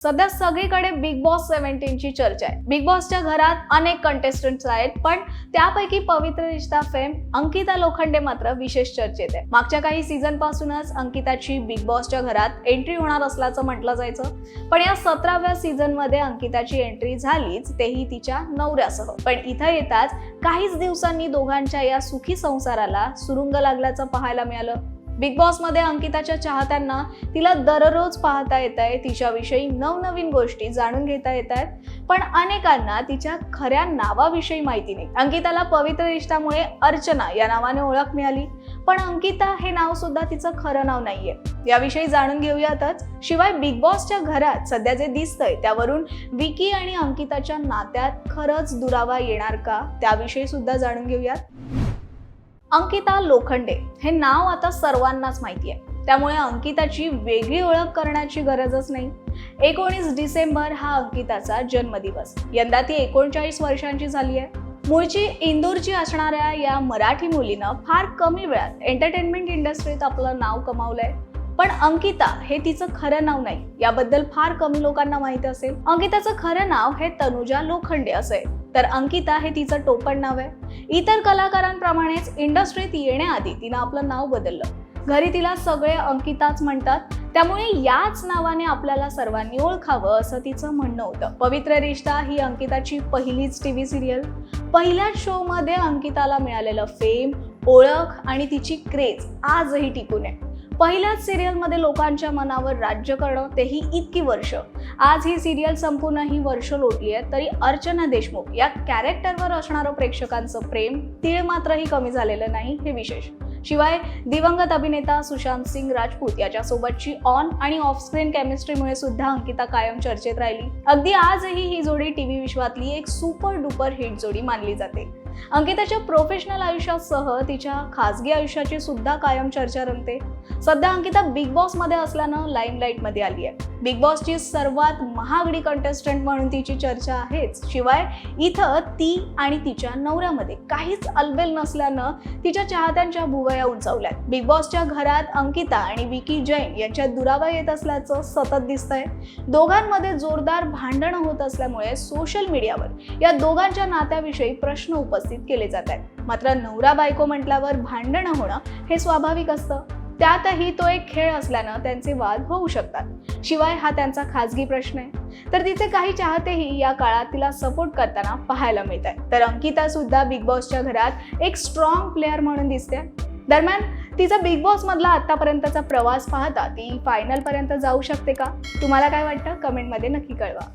सध्या सगळीकडे big boss 17 ची चर्चा आहे। बिग बॉसच्या घरात अनेक कंटेस्टंट्स आहेत, पण त्यापैकी पवित्र रिश्ता फेम अंकिता लोखंडे मात्र विशेष चर्चेत आहे। मागच्या काही सीझन पासूनच अंकिताची बिग बॉसच्या घरात एंट्री होणार असल्याचं म्हटलं जायचं, पण या 17व्या सीझन मध्ये अंकिताची एंट्री झालीच, तेही तिच्या नवऱ्यासह। पण इथं येताच काहीच दिवसांनी दोघांच्या या सुखी संसाराला सुरुंग लागल्याचं पाहायला मिळालं। बिग बॉस मध्ये अंकिताच्या चाहत्यांना तिला दररोज पाहता येतंय, तिच्याविषयी नवनवीन गोष्टी जाणून घेता येत आहेत, पण अनेकांना तिच्या खऱ्या नावाविषयी माहिती नाही। अंकिताला पवित्र रिश्तामुळे अर्चना या नावाने ओळख मिळाली, पण अंकिता हे नाव सुद्धा तिचं खरं नाव नाहीये। याविषयी जाणून घेऊयातच। शिवाय बिग बॉसच्या घरात सध्या जे दिसतंय त्यावरून विकी आणि अंकिताच्या नात्यात खरंच दुरावा येणार का, त्याविषयी सुद्धा जाणून घेऊयात। अंकिता लोखंडे हे नाव आता सर्वांनाच माहिती आहे, त्यामुळे अंकिताची वेगळी ओळख करण्याची गरजच नाही। 19 डिसेंबर हा अंकिताचा जन्मदिवस। यंदा ती 39 वर्षांची झाली आहे। मूळची इंदूरची असणाऱ्या या मराठी मुलीनं फार कमी वेळात एंटरटेनमेंट इंडस्ट्रीत आपलं नाव कमावलंय, पण अंकिता हे तिचं खरं नाव नाही, याबद्दल फार कमी लोकांना माहिती असेल। अंकिताचं खरं नाव हे तनुजा लोखंडे असं आहे, तर अंकिता हे तिचं टोपण नाव आहे। इतर कलाकारांप्रमाणेच इंडस्ट्रीत येण्याआधी तिनं आपलं नाव बदललं। घरी तिला सगळे अंकिताच म्हणतात, त्यामुळे याच नावाने आपल्याला सर्वांनी ओळखावं असं तिचं म्हणणं होतं। पवित्र रिश्ता ही अंकिताची पहिलीच टीव्ही सिरियल। पहिल्याच शो मध्ये अंकिताला मिळालेलं फेम, ओळख आणि तिची क्रेज आजही टिकून आहे। पहिल्याच सिरियल मध्ये लोकांच्या मनावर राज्य करणं, तेही इतकी वर्ष। आज ही सिरियल संपूर्ण वर्ष लोटली आहे, तरी अर्चना देशमुख या कॅरेक्टरवर असणारं प्रेक्षकांचं प्रेम तीळ मात्रही कमी झालेलं नाही, हे विशेष। शिवाय दिवंगत अभिनेता सुशांत सिंग राजपूत याच्यासोबतची ऑन आणि ऑफ स्क्रीन केमिस्ट्रीमुळे सुद्धा अंकिता कायम चर्चेत राहिली। अगदी आजही ही जोडी टीव्ही विश्वातली एक सुपर डुपर हिट जोडी मानली जाते। अंकिताच्या प्रोफेशनल आयुष्यासह तिच्या खासगी आयुष्याची सुद्धा कायम चर्चा रंगते। सध्या अंकिता बिग बॉस मध्ये असल्यानं लाईमलाईट मध्ये आली आहे। बिग बॉसची सर्वात महागडी कंटेस्टंट म्हणून तिची चर्चा आहेच। शिवाय इथं ती आणि तिच्या नवऱ्यामध्ये काहीच अलबेल नसल्यानं तिच्या चाहत्यांच्या भुवया उंचावल्यात। बिग बॉसच्या घरात अंकिता आणि विकी जैन यांच्यात दुरावा येत असल्याचं सतत दिसतंय। दोघांमध्ये जोरदार भांडणं होत असल्यामुळे सोशल मीडियावर या दोघांच्या नात्याविषयी प्रश्न उपस्थित केले जात आहेत। मात्र नवरा बायको म्हटल्यावर भांडणं होणं हे स्वाभाविक असतं, त्यातही तो एक खेळ असल्यानं त्यांचे वाद होऊ शकतात। शिवाय हा त्यांचा खासगी प्रश्न आहे, तर तिचे काही चाहतेही या काळात तिला सपोर्ट करताना पाहायला मिळत आहे। तर अंकिता सुद्धा बिग बॉसच्या घरात एक स्ट्रॉंग प्लेअर म्हणून दिसते। दरम्यान तिचा बिग बॉस मधला आतापर्यंतचा प्रवास पाहता ती फायनल पर्यंत जाऊ शकते का? तुम्हाला काय वाटतं? कमेंटमध्ये नक्की कळवा।